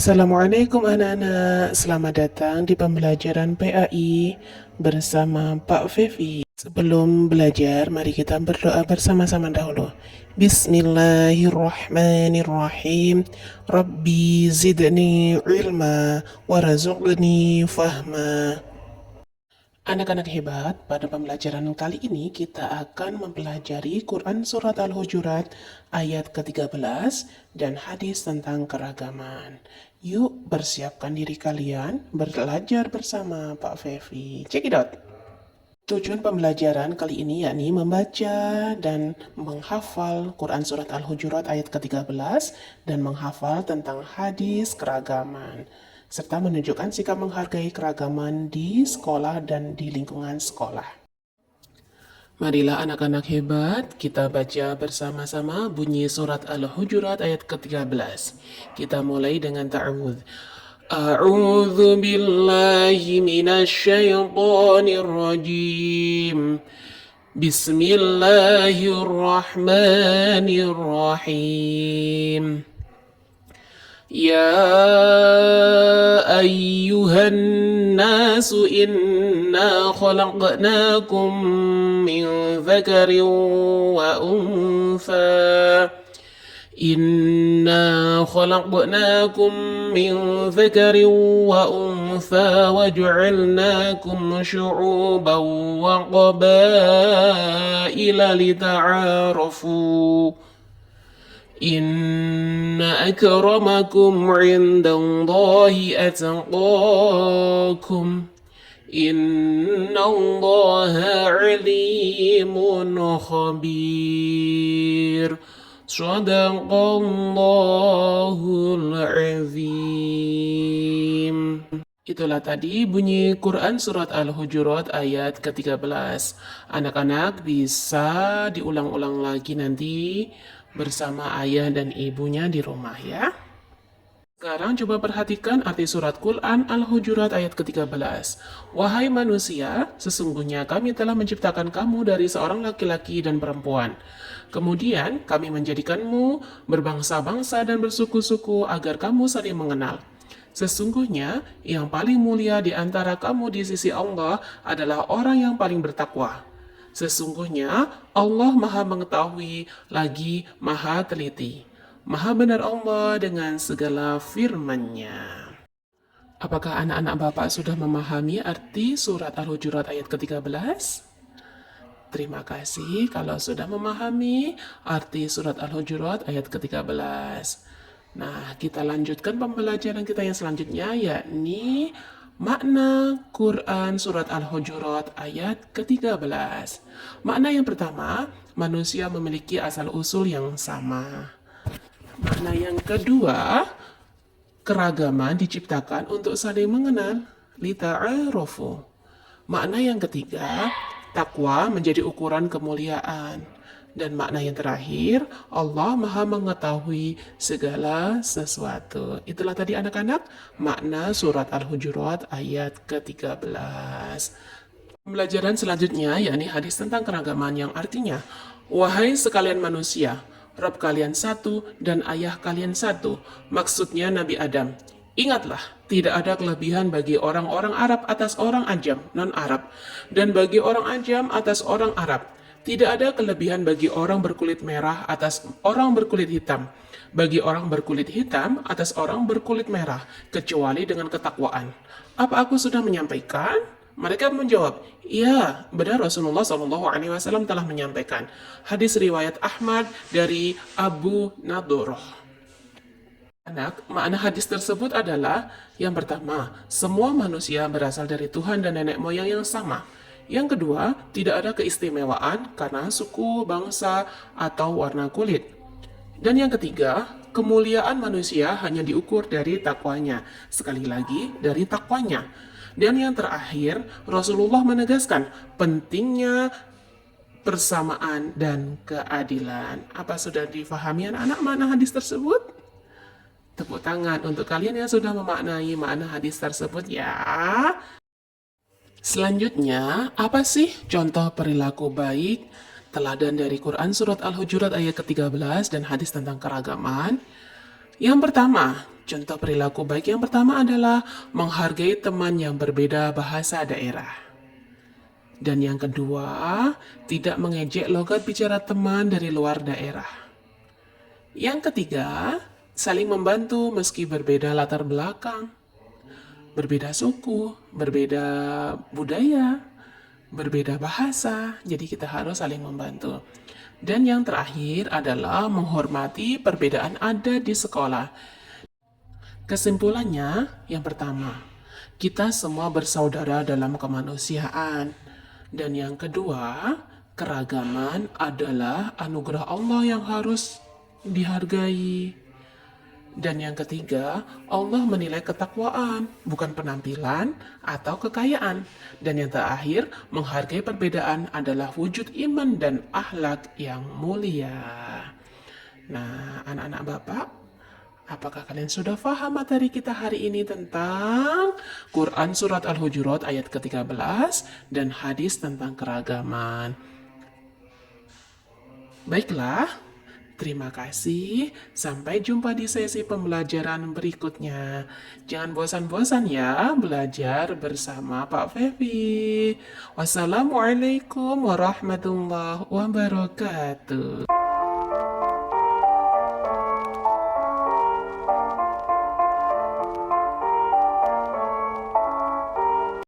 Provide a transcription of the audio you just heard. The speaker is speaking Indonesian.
Assalamualaikum anak-anak, selamat datang di pembelajaran PAI bersama Pak Fevi. Sebelum belajar, mari kita berdoa bersama-sama dahulu. Bismillahirrahmanirrahim. Rabbi zidni ilma warzuqni fahma. Anak-anak hebat, pada pembelajaran kali ini kita akan mempelajari Quran Surat Al-Hujurat ayat ke-13 dan hadis tentang keragaman. Yuk bersiapkan diri kalian, belajar bersama Pak Fevi. Check it out! Tujuan pembelajaran kali ini yakni membaca dan menghafal Quran Surat Al-Hujurat ayat ke-13 dan menghafal tentang hadis keragaman, serta menunjukkan sikap menghargai keragaman di sekolah dan di lingkungan sekolah. Marilah anak-anak hebat, kita baca bersama-sama bunyi surat Al-Hujurat ayat ke-13. Kita mulai dengan ta'awudz. A'udzu billahi minasy syaithanir rajim. Bismillahirrahmanirrahim. يا أيها الناس إنا خلقناكم من ذكر وأنثى وجعلناكم شعوبا وقبائل لتعارفوا إن أكرمكم عند الله أتقاكم إن الله عليم خبير صدق الله العظيم. Itulah tadi bunyi Quran Surat Al-Hujurat ayat ke-13. Anak-anak bisa diulang-ulang lagi nanti bersama ayah dan ibunya di rumah ya. Sekarang coba perhatikan arti surat Quran Al-Hujurat ayat ke-13. Wahai manusia, sesungguhnya kami telah menciptakan kamu dari seorang laki-laki dan perempuan. Kemudian kami menjadikanmu berbangsa-bangsa dan bersuku-suku agar kamu saling mengenal. Sesungguhnya yang paling mulia di antara kamu di sisi Allah adalah orang yang paling bertakwa. Sesungguhnya Allah Maha Mengetahui lagi Maha Teliti. Maha benar Allah dengan segala firman-Nya. Apakah anak-anak Bapak sudah memahami arti surat Al-Hujurat ayat ke-13? Terima kasih kalau sudah memahami arti surat Al-Hujurat ayat ke-13. Nah, kita lanjutkan pembelajaran kita yang selanjutnya, yakni makna Quran Surat Al-Hujurat ayat ke-13. Makna yang pertama, manusia memiliki asal-usul yang sama. Makna yang kedua, keragaman diciptakan untuk saling mengenal, lita'arofu. Makna yang ketiga, takwa menjadi ukuran kemuliaan. Dan makna yang terakhir, Allah Maha Mengetahui segala sesuatu. Itulah tadi anak-anak makna surat Al-Hujurat ayat ke-13. Pembelajaran selanjutnya yakni hadis tentang keragaman yang artinya, wahai sekalian manusia, Rabb kalian satu dan ayah kalian satu. Maksudnya Nabi Adam. Ingatlah, tidak ada kelebihan bagi orang-orang Arab atas orang Ajam, non-Arab, dan bagi orang Ajam atas orang Arab. Tidak ada kelebihan bagi orang berkulit merah atas orang berkulit hitam, bagi orang berkulit hitam atas orang berkulit merah, kecuali dengan ketakwaan. Apa aku sudah menyampaikan? Mereka menjawab, iya, benar Rasulullah SAW telah menyampaikan. Hadis riwayat Ahmad dari Abu Nadoroh. Anak, makna hadis tersebut adalah, yang pertama, semua manusia berasal dari Tuhan dan nenek moyang yang sama. Yang kedua, tidak ada keistimewaan karena suku, bangsa, atau warna kulit. Dan yang ketiga, kemuliaan manusia hanya diukur dari takwanya. Sekali lagi, dari takwanya. Dan yang terakhir, Rasulullah menegaskan pentingnya persamaan dan keadilan. Apa sudah difahami anak-anak makna hadis tersebut? Tepuk tangan untuk kalian yang sudah memaknai makna hadis tersebut ya. Selanjutnya, apa sih contoh perilaku baik teladan dari Quran Surat Al-Hujurat ayat ke-13 dan hadis tentang keragaman? Yang pertama, contoh perilaku baik yang pertama adalah menghargai teman yang berbeda bahasa daerah. Dan yang kedua, tidak mengejek logat bicara teman dari luar daerah. Yang ketiga, saling membantu meski berbeda latar belakang, berbeda suku, berbeda budaya, berbeda bahasa. Jadi kita harus saling membantu. Dan yang terakhir adalah menghormati perbedaan adat di sekolah. Kesimpulannya, yang pertama, kita semua bersaudara dalam kemanusiaan. Dan yang kedua, keragaman adalah anugerah Allah yang harus dihargai. Dan yang ketiga, Allah menilai ketakwaan, bukan penampilan atau kekayaan. Dan yang terakhir, menghargai perbedaan adalah wujud iman dan akhlak yang mulia. Nah, anak-anak Bapak, apakah kalian sudah paham materi kita hari ini tentang Quran Surat Al-Hujurat ayat ke-13 dan hadis tentang keragaman? Baiklah, terima kasih. Sampai jumpa di sesi pembelajaran berikutnya. Jangan bosan-bosan ya belajar bersama Pak Fevi. Wassalamualaikum warahmatullahi wabarakatuh.